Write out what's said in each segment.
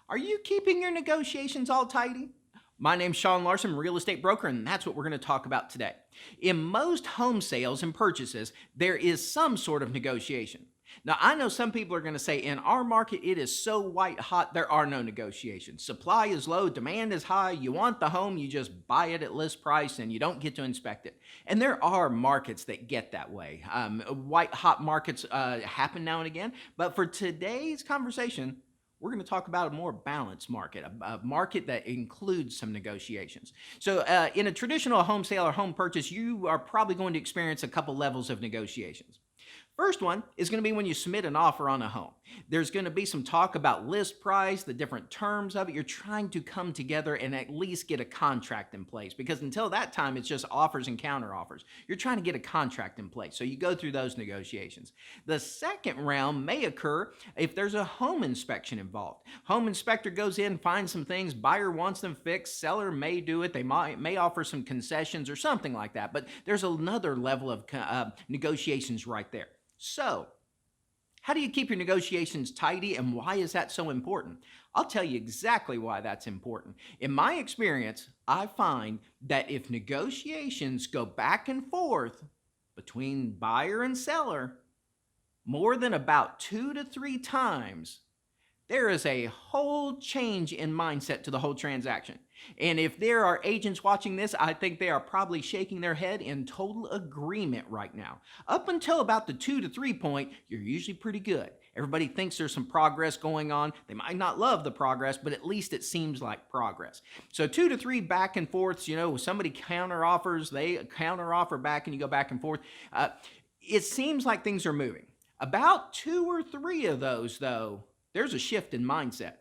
Are you keeping your negotiations all tidy? My name's Sean Larson, real estate broker, and that's what we're going to talk about today. In most home sales and purchases, there is some sort of negotiation. Now, I know some people are going to say in our market, it is so white hot, there are no negotiations. Supply is low, demand is high. You want the home, you just buy it at list price and you don't get to inspect it. And there are markets that get that way. White hot markets happen now and again. But for today's conversation, we're going to talk about a more balanced market, a market that includes some negotiations. So in a traditional home sale or home purchase, you are probably going to experience a couple levels of negotiations. First one is going to be when you submit an offer on a home. There's going to be some talk about list price, the different terms of it. You're trying to come together and at least get a contract in place, because until that time, it's just offers and counter offers. You're trying to get a contract in place. So you go through those negotiations. The second round may occur if there's a home inspection involved. Home inspector goes in, finds some things, buyer wants them fixed, seller may do it. They may offer some concessions or something like that. But there's another level of negotiations right there. So, how do you keep your negotiations tidy, and why is that so important? I'll tell you exactly why that's important. In my experience, I find that if negotiations go back and forth between buyer and seller more than about 2 to 3 times, there is a whole change in mindset to the whole transaction. And if there are agents watching this, I think they are probably shaking their head in total agreement right now. Up until about the 2 to 3 point, you're usually pretty good. Everybody thinks there's some progress going on. They might not love the progress, but at least it seems like progress. So 2 to 3 back and forths, somebody counter offers, they counter offer back and you go back and forth. It seems like things are moving. About 2 or 3 of those, though, there's a shift in mindset.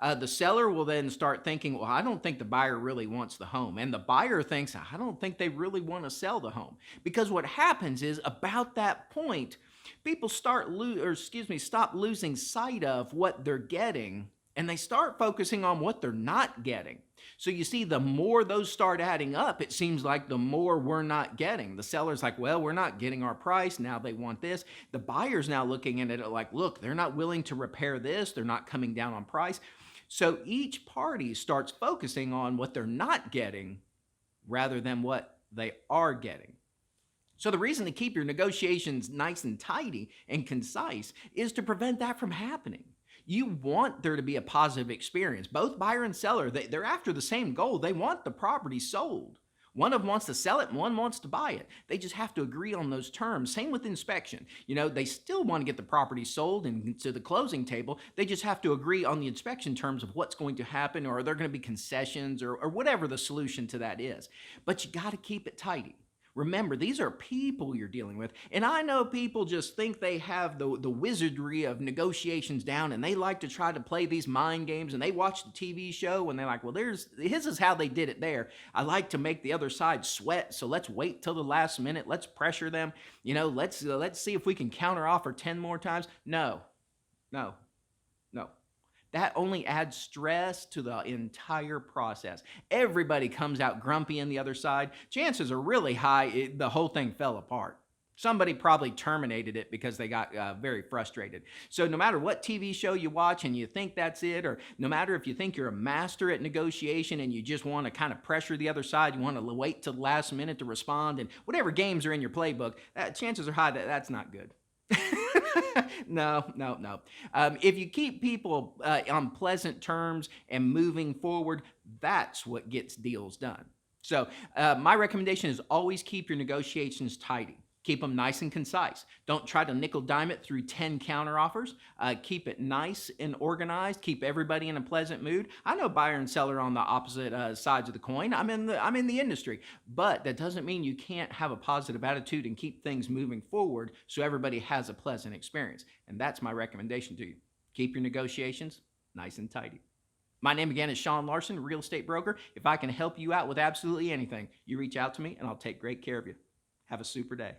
The seller will then start thinking, well, I don't think the buyer really wants the home. And the buyer thinks, I don't think they really want to sell the home. Because what happens is about that point, people stop losing sight of what they're getting, and they start focusing on what they're not getting. So you see, the more those start adding up, it seems like the more we're not getting. The seller's like, well, we're not getting our price. Now they want this. The buyer's now looking at it like, look, they're not willing to repair this. They're not coming down on price. So each party starts focusing on what they're not getting rather than what they are getting. So the reason to keep your negotiations nice and tidy and concise is to prevent that from happening. You want there to be a positive experience. Both buyer and seller, they're after the same goal. They want the property sold. One of them wants to sell it and one wants to buy it. They just have to agree on those terms. Same with inspection. They still want to get the property sold and to the closing table. They just have to agree on the inspection terms of what's going to happen, or are there going to be concessions, or whatever the solution to that is. But you got to keep it tidy. Remember, these are people you're dealing with. And I know people just think they have the wizardry of negotiations down, and they like to try to play these mind games, and they watch the TV show and they're like, well, this is how they did it there. I like to make the other side sweat, so let's wait till the last minute. Let's pressure them. Let's see if we can counter offer 10 more times. No. That only adds stress to the entire process. Everybody comes out grumpy on the other side. Chances are really high the whole thing fell apart. Somebody probably terminated it because they got very frustrated. So no matter what TV show you watch and you think that's it, or no matter if you think you're a master at negotiation and you just want to kind of pressure the other side, you want to wait till the last minute to respond, and whatever games are in your playbook, chances are high that that's not good. No. If you keep people on pleasant terms and moving forward, that's what gets deals done. So my recommendation is always keep your negotiations tidy. Keep them nice and concise. Don't try to nickel dime it through 10 counter offers. Keep it nice and organized. Keep everybody in a pleasant mood. I know buyer and seller on the opposite sides of the coin. I'm in the industry, but that doesn't mean you can't have a positive attitude and keep things moving forward so everybody has a pleasant experience. And that's my recommendation to you. Keep your negotiations nice and tidy. My name again is Sean Larson, real estate broker. If I can help you out with absolutely anything, you reach out to me and I'll take great care of you. Have a super day.